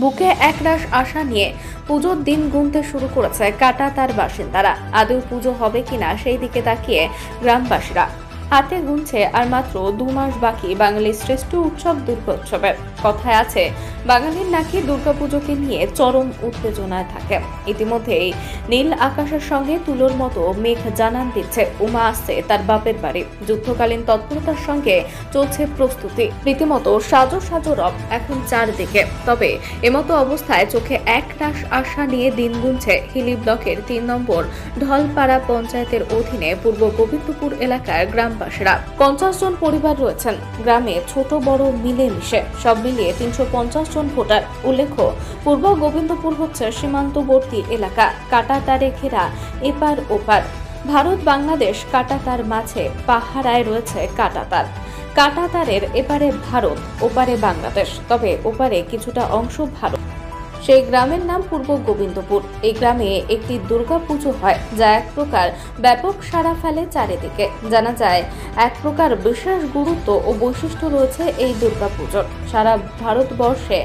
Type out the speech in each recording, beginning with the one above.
বুকে একরাশ আশা নিয়ে পুজোর দিন গুনতে শুরু করেছে কাটাতার বাসিন্দারা। আদৌ পুজো হবে কিনা সেই দিকে তাকিয়ে গ্রামবাসীরা হাতে গুনছে। আর মাত্র 2 মাস বাকি বাঙালির শ্রেষ্ঠ উৎসব দুর্গোৎসবের। কথায় আছে, বাঙালির নাকি দুর্গাপুজোকে নিয়ে চরম উত্তেজনায় থাকে। ইতিমধ্যেই নীল আকাশের সঙ্গে তুলোর মতো মেঘ জানান দিচ্ছে উমা আসছে তার বাপের বাড়ি। যুদ্ধকালীন তৎপরতার সঙ্গে চলছে প্রস্তুতি, রীতিমতো সাজো সাজো রব এখন চারদিকে। তবে এমতো অবস্থায় চোখে একরাশ আশা নিয়ে দিন গুনছে হিলি ব্লকের 3 নম্বর ঢলপাড়া পঞ্চায়েতের অধীনে পূর্ব গোবিন্দপুর এলাকার গ্রামবাসীরা। 50 জন পরিবার রয়েছেন গ্রামে, ছোট বড় মিলেমিশে। সব মিলিয়ে 350 জন ভোটার। উল্লেখ্য, পূর্ব গোবিন্দপুর হচ্ছে সীমান্তবর্তী এলাকা, কাঁটাতারে ঘেরা এপার ওপার। ভারত বাংলাদেশ কাঁটাতার মাঝে পাহারায় রয়েছে কাঁটাতার। কাঁটাতারের এপারে ভারত, ওপারে বাংলাদেশ, তবে ওপারে কিছুটা অংশ ভারত। সেই গ্রামের নাম পূর্ব গোবিন্দপুর। এই গ্রামে একটি দুর্গা পুজো হয়, যা এক প্রকার ব্যাপক সাড়া ফেলে চারিদিকে। জানা যায়, এক প্রকার বিশেষ গুরুত্ব ও বৈশিষ্ট্য রয়েছে এই দুর্গা পুজোর। সারা ভারতবর্ষে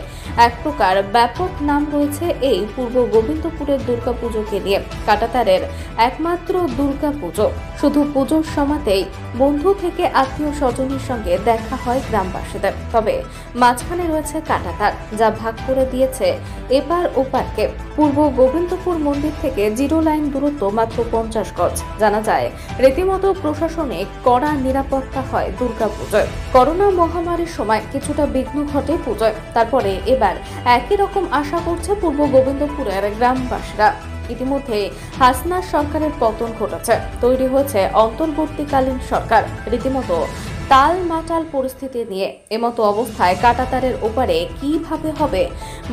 এক প্রকার ব্যাপক নাম রয়েছে এই পূর্ব গোবিন্দপুরের দুর্গা পুজোকে নিয়ে। কাঁটাতারের একমাত্র দুর্গা পুজো। শুধু পুজোর সময়তেই বন্ধু থেকে আত্মীয় স্বজনের সঙ্গে দেখা হয় গ্রামবাসীদের। তবে মাঝখানে রয়েছে কাঁটাতার, যা ভাগ করে দিয়েছে এপার ওপারকে। পূর্ব গোবিন্দপুর মন্দির থেকে 0 লাইন দূরত্ব মাত্র 50 গজ। জানা যায়, রীতিমতো প্রশাসনিক কড়া নিরাপত্তা হয় দুর্গাপুজোয়। করোনা মহামারীর সময় কিছুটা বিঘ্ন ঘটে পুজোয়। তারপরে এবার একই রকম আশা করছে পূর্ব গোবিন্দপুরের গ্রামবাসীরা। ইতিমধ্যে হাসিনা সরকারের পতন ঘটেছে, তৈরি হয়েছে অন্তর্বর্তীকালীন সরকার। রীতিমতো তাল মাটাল পরিস্থিতি নিয়ে এমতো অবস্থায় কাঁটাতারের ওপারে কিভাবে হবে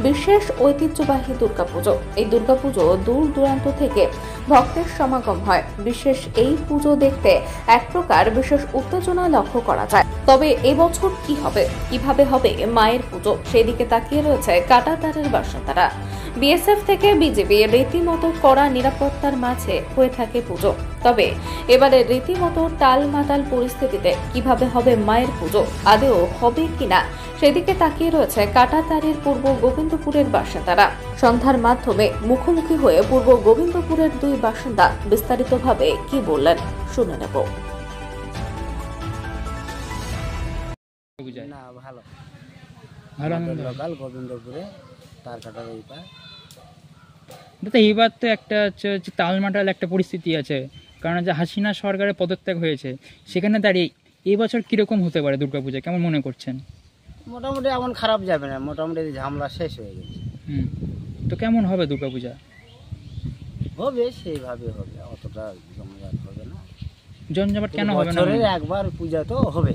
বিশেষ ঐতিহ্যবাহী দুর্গাপুজো। এই দুর্গাপুজো দূর দূরান্ত থেকে ভক্তের সমাগম হয়। বিশেষ এই পুজো দেখতে এক প্রকার বিশেষ উত্তেজনা লক্ষ্য করা যায়। তবে এবছর কি হবে, কিভাবে হবে মায়ের পুজো, সেদিকে তাকিয়ে রয়েছে কাঁটাতারের বাসিন্দারা। বিএসএফ থেকে বিজেপি রীতিমতো কড়া নিরাপত্তার মাঝে হয়ে থাকে পুজো। তবে এবারে রীতিমতো টালমাটাল পরিস্থিতিতে কিভাবে হবে মায়ের পুজো, আদৌ হবে কিনা সেদিকে তাকিয়ে রয়েছে কাঁটাতারের পূর্ব গোবিন্দপুরের বাসিন্দারা। সন্ধ্যার মাধ্যমে মুখোমুখি হয়ে পূর্ব গোবিন্দপুরের 2 বাসিন্দা বিস্তারিতভাবে কি বললেন শুনে নেব। না ভালো ভালো লোকাল গোবিন্দপুরে তার কাটার এইবার তো একটা তালমাটাল একটা পরিস্থিতি আছে, কারণ যে হাসিনা সরকারের পদত্যাগ হয়েছে, সেখানে দাঁড়িয়ে এই বছর কিরকম হতে পারে দুর্গাপূজা, কেমন মনে করছেন? মোটামুটি এমন খারাপ যাবে না, মোটামুটি ঝামেলা শেষ হয়ে গেছে। তো কেমন হবে দুর্গাপূজা? হবে সেইভাবে হবে, অতটা জমজমাট হবে না। জমজমাট কেন হবে না? একবার পূজা তো হবে।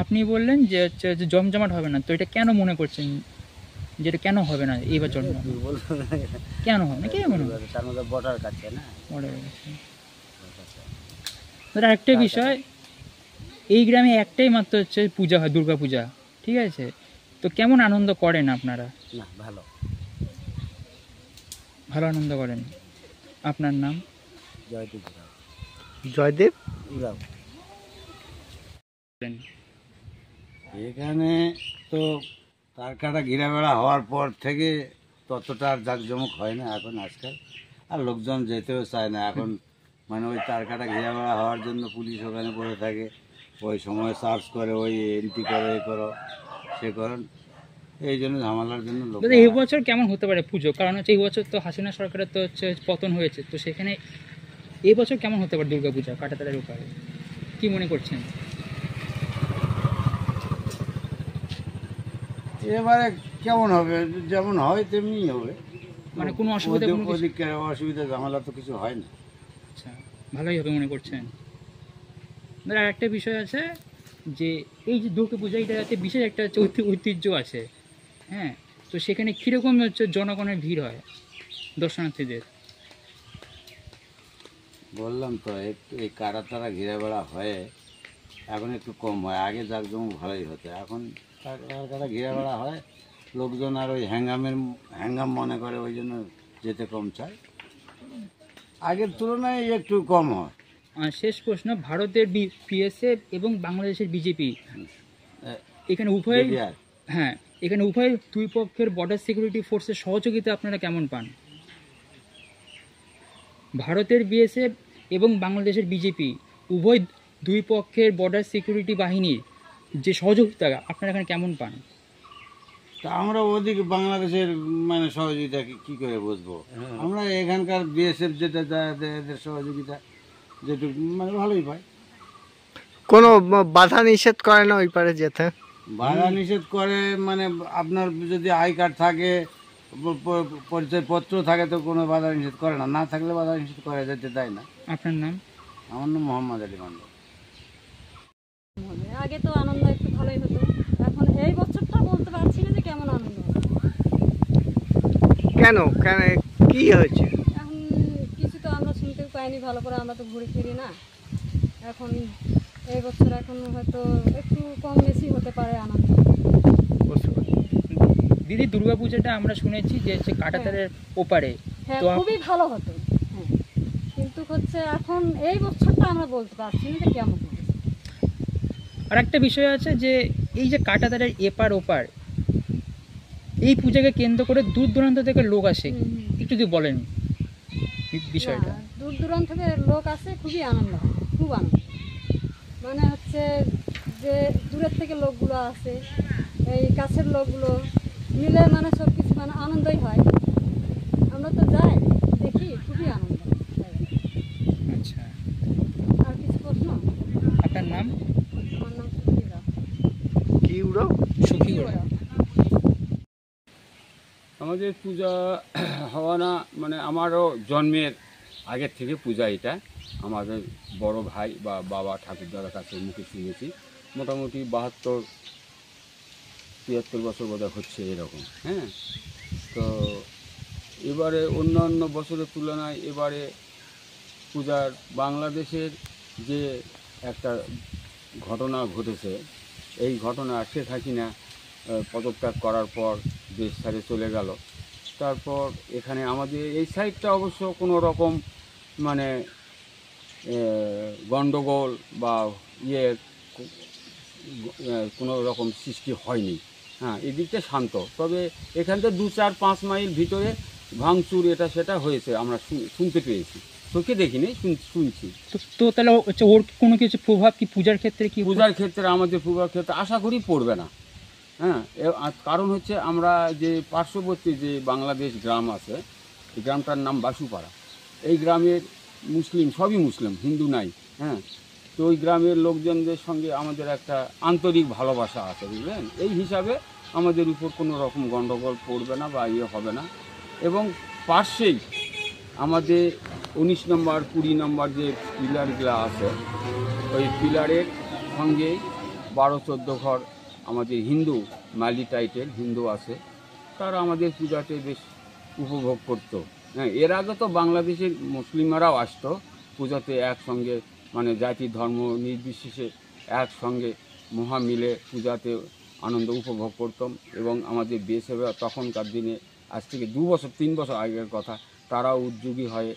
আপনি বললেন যে জমজমাট হবে না, তো এটা কেন মনে করছেন যেটা কেন হবে না এই বছর? কেন হবে না, কেন হবে? তার মধ্যে বর্ডার কাছে না, একটা বিষয়, এই গ্রামে একটাই মাত্র হচ্ছে পূজা হয়, দুর্গা পূজা, ঠিক আছে? তো কেমন আনন্দ করেন আপনারা? না ভালো, ভালো আনন্দ করেন। আপনার নাম? জয়দেব। জয়দেব উরাও। এখানে তো তার কাটা ঘিরা বেড়া হওয়ার পর থেকে ততটা আর জাঁকজমক হয় না এখন আজকাল, আর লোকজন যেতেও চায় না এখন। মানে ওই তার কাটা ঘিরা বেড়া হওয়ার জন্য পুলিশ ওখানে পড়ে থাকে, ওই সময় সার্চ করে, ওই এন্ট্রি করে, এ করো সে করেন, এই জন্য ঝামেলার জন্য লোক। এই বছর কেমন হতে পারে পুজো? কারণ হচ্ছে এই বছর তো হাসিনা সরকারের তো হচ্ছে পতন হয়েছে, তো সেখানে এই বছর কেমন হতে পারে দুর্গাপূজা কাঁটাতারের উপরে, কি মনে করছেন? এবারে কেমন হবে, যেমন হয় তেমনি হবে, মানে কোনো অসুবিধা অসুবিধা ঝামেলা তো কিছু হয় না। আচ্ছা, ভালোই হবে মনে করছেন। আর একটা বিষয় আছে যে এই যে দুর্গা পূজা, এটা হচ্ছে বিশেষ একটা ঐতিহ্য আছে, হ্যাঁ? তো সেখানে কীরকম হচ্ছে জনগণের ভিড় হয় দর্শনার্থীদের? বললাম তো একটু এই কাটাতারা ঘিরে বেড়া হয়ে এখন একটু কম হয়, আগে জাঁকজমক ভালোই হতো, এখন কাটা ঘিরে বেড়া হয়, লোকজন আর ওই হ্যাঙ্গাম মনে করে, ওই জন্য যেতে কম চায়, আগের তুলনায় একটু কম হয়। শেষ প্রশ্ন, ভারতের বিএসএফ এবং বাংলাদেশের বিজেপি এখানে উভয়, হ্যাঁ এখানে দুই পক্ষের বর্ডার সিকিউরিটি ফোর্সের সহযোগিতা আপনারা কেমন পান? ভারতের বিএসএফ এবং বাংলাদেশের বিজেপি উভয় দুই পক্ষের বর্ডার সিকিউরিটি বাহিনীর যে সহযোগিতা আপনারা এখানে কেমন পান? তা আমরা ওদিকে বাংলাদেশের মানে সহযোগিতা কি করে বুঝবো? আমরা এখানকার বিএসএফ যেটা এদের সহযোগিতা যেটুকু মানে ভালোই পাই। কোনো বাধা নিষেধ করে না ওই পারে যেতে? বাধা নিষেধ করে মানে আপনার যদি আই কার্ড থাকে, পরিচয়পত্র থাকে তো কোনো বাধা নিষেধ করে না, না থাকলে বাধা নিষেধ করে যেতে দেয় না। আপনার নাম? আমার নাম মোহাম্মদ আলী মন্ডল। আগে তো আনন্দ একটু ভালোই হতো, এখন এই বছরটা বলতে পারছি না যে কেমন আনন্দ। কেন কেন কি হয়েছে? এখন কিছু তো আমরা শুনতেও পাইনি ভালো করে, আমরা তো ঘুরে ফিরি না। এখন এই বছর এখন হয়তো একটু কম বেশি হতে পারে আনন্দ। দিদি, দুর্গাপূজাটা আমরা শুনেছি যে কাঁটাতারের ওপারে, হ্যাঁ তো খুবই ভালো হতো, হ্যাঁ, কিন্তু হচ্ছে এখন এই বছরটা আমরা বলতে পারছি না যে কেমন হবে। আর একটা বিষয় আছে যে এই যে কাঁটাতারের এপার ওপার, এই পূজাকে কেন্দ্র করে দূর দূরান্ত থেকে লোক আসে, একটু যদি বলেন বিষয়টা। দূর দূরান্ত থেকে লোক আসে, খুবই আনন্দ হয়, খুব আনন্দ। মানে হচ্ছে যে দূরের থেকে লোকগুলো আসে, এই কাছের লোকগুলো মিলে মানে সব কিছু মানে আনন্দই হয়। আমরা তো যাই দেখি, খুবই আনন্দ। আচ্ছা, আর কিছু প্রশ্ন? আপনার নাম? আমার নাম সুখীরা। কি উড়ো? সুখী ওরা। আমাদের পূজা হওয়া না মানে আমারও জন্মের আগের থেকে পূজা, এটা আমাদের বড় ভাই বা বাবা ঠাকুরদার কাছে মুখে শুনেছি। মোটামুটি 72-73 বছর বোধহয় হচ্ছে এরকম। হ্যাঁ, তো এবারে অন্যান্য বছরের তুলনায় এবারে পূজার বাংলাদেশের যে একটা ঘটনা ঘটেছে, এই ঘটনা শেখ হাসিনা পদত্যাগ করার পর দেশ ছেড়ে চলে গেল। তারপর এখানে আমাদের এই সাইডটা অবশ্য কোনো রকম মানে গণ্ডগোল বা কোনো রকম সৃষ্টি হয়নি। হ্যাঁ, এদিকটা শান্ত, তবে এখান থেকে 2-4-5 মাইল ভিতরে ভাঙচুর এটা সেটা হয়েছে, আমরা শুনতে পেয়েছি, চোখে দেখিনি, শুনছি। তো তাহলে ওর কোনো কিছু প্রভাব কি পূজার ক্ষেত্রে? কি পূজার ক্ষেত্রে আমাদের পূজার ক্ষেত্রে আশা করি পড়বে না। হ্যাঁ, কারণ হচ্ছে আমরা যে পার্শ্ববর্তী যে বাংলাদেশ গ্রাম আছে, এই গ্রামটার নাম বাসুপাড়া। এই গ্রামের মুসলিম, সবই মুসলিম, হিন্দু নাই। হ্যাঁ, তো ওই গ্রামের লোকজনদের সঙ্গে আমাদের একটা আন্তরিক ভালোবাসা আছে, বুঝলেন। এই হিসাবে আমাদের উপর কোনো রকম গণ্ডগোল পড়বে না বা হবে না। এবং পার্শ্বেই আমাদের 19 নম্বর 20 নম্বর যে পিলারগুলো আছে, ওই পিলারের সঙ্গে 12-14 ঘর আমাদের হিন্দু, মালি টাইটেল হিন্দু আছে, তারা আমাদের পূজাতে বেশ উপভোগ করতো। হ্যাঁ, এর আগে তো বাংলাদেশের মুসলিমরাও আসতো পূজাতে একসঙ্গে, মানে জাতি ধর্ম নির্বিশেষে একসঙ্গে মহা মিলে পূজাতে আনন্দ উপভোগ করতাম। এবং আমাদের বিএসএফ তখনকার দিনে, আজ থেকে 2-3 বছর আগের কথা, তারাও উদ্যোগী হয়ে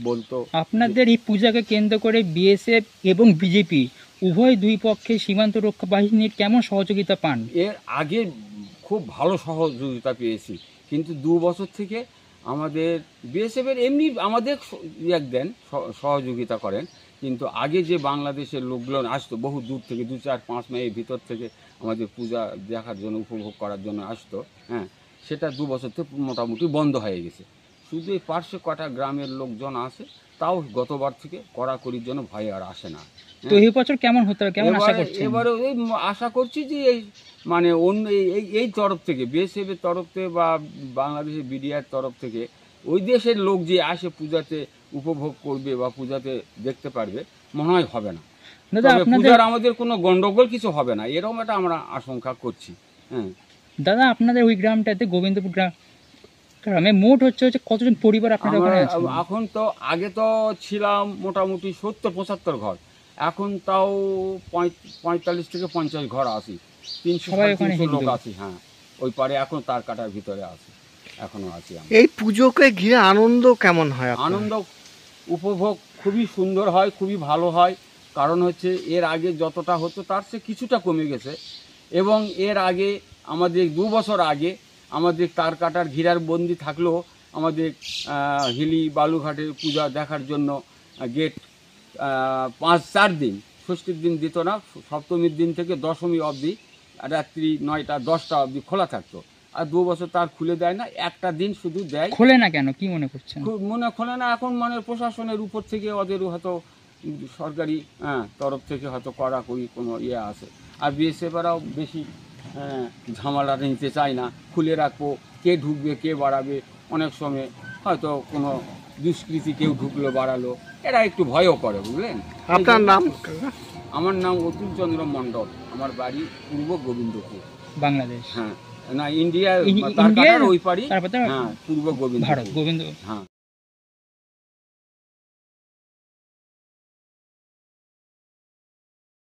বলতো। আপনাদের এই পূজাকে কেন্দ্র করে বিএসএফ এবং বিজেপি উভয় দুই পক্ষের সীমান্ত রক্ষা বাহিনীর কেমন সহযোগিতা পান? এর আগে খুব ভালো সহযোগিতা পেয়েছি, কিন্তু 2 বছর থেকে আমাদের বিএসএফের এমনি আমাদের দেন সহযোগিতা করেন, কিন্তু আগে যে বাংলাদেশের লোকগুলো আসতো বহু দূর থেকে, 2-4-5 মাইলের ভিতর থেকে আমাদের পূজা দেখার জন্য, উপভোগ করার জন্য আসতো। হ্যাঁ, সেটা 2 বছর থেকে মোটামুটি বন্ধ হয়ে গেছে। শুধু এই পার্শ্বে কটা গ্রামের লোকজন আসে, তাও গতবার থেকে কড়াকড়ির জন্য ভয়ে আর আসে না। তো এই বছর কেমন হতে হবে, কেমন আশা করছেন? এবারে ওই আশা করছি যে এই মানে অন্য এই তরফ থেকে, বিএসএফের তরফ থেকে বা বাংলাদেশের বিডিআর তরফ থেকে, ওই দেশের লোক যে আসে পূজাতে উপভোগ করবে বা পূজাতে দেখতে পারবে, মনে হয় হবে না। তবে পূজার আমাদের কোনো গন্ডগোল কিছু হবে না, এরকম একটা আমরা আশঙ্কা করছি। হ্যাঁ দাদা, আপনাদের ওই গ্রামটাতে, গোবিন্দপুর গ্রামে মোট হচ্ছে কতজন পরিবার আপনাদের ওখানে আছে? এখন তো আগে তো ছিলাম মোটামুটি 70-75 ঘর, এখন তাও 45 থেকে 50 ঘর আছি, 300 লোক আছি। হ্যাঁ, ওই পারে এখন তার কাটার ভিতরে আছি, এখনো আছি। এই পুজোকে ঘিরে আনন্দ কেমন হয়? আনন্দ উপভোগ খুবই সুন্দর হয়, খুবই ভালো হয়। কারণ হচ্ছে এর আগে যতটা হতো তার চেয়ে কিছুটা কমে গেছে, এবং এর আগে আমাদের 2 বছর আগে আমাদের তার কাটার ঘিরার বন্দি থাকলেও আমাদের হিলি বালুঘাটের পূজা দেখার জন্য গেট 5-4 দিন, ষষ্ঠীর দিন দিত না, সপ্তমীর দিন থেকে দশমী অবধি রাত্রি 9টা-10টা অবধি খোলা থাকতো। আর 2 বছর তার খুলে দেয় না, একটা দিন শুধু দেয়। খোলে না কেন, কি মনে করছেন? মনে খোলে না এখন, মানে প্রশাসনের উপর থেকে ওদের হয়তো সরকারি তরফ থেকে হয়তো কড়াকড়ি কোনো ইয়ে আছে। আর বিএসএফরাও বেশি ঝামেলা নিতে চায় না, খুলে রাখবো, কে ঢুকবে কে বাড়াবে, অনেক সময় হয়তো কোনো দুষ্কৃতী কেউ ঢুকলো বাড়ালো, এরা একটু ভয়ও করে, বুঝলেন। আপনার নাম? আমার নাম অতুল চন্দ্র মণ্ডল, আমার বাড়ি পূর্ব গোবিন্দপুর, বাংলাদেশ। হ্যাঁ না ইন্ডিয়া, ইন্ডিয়ার ওই পারি, তারপর হ্যাঁ পূর্ব গোবিন্দ, ভারত গোবিন্দ। হ্যাঁ।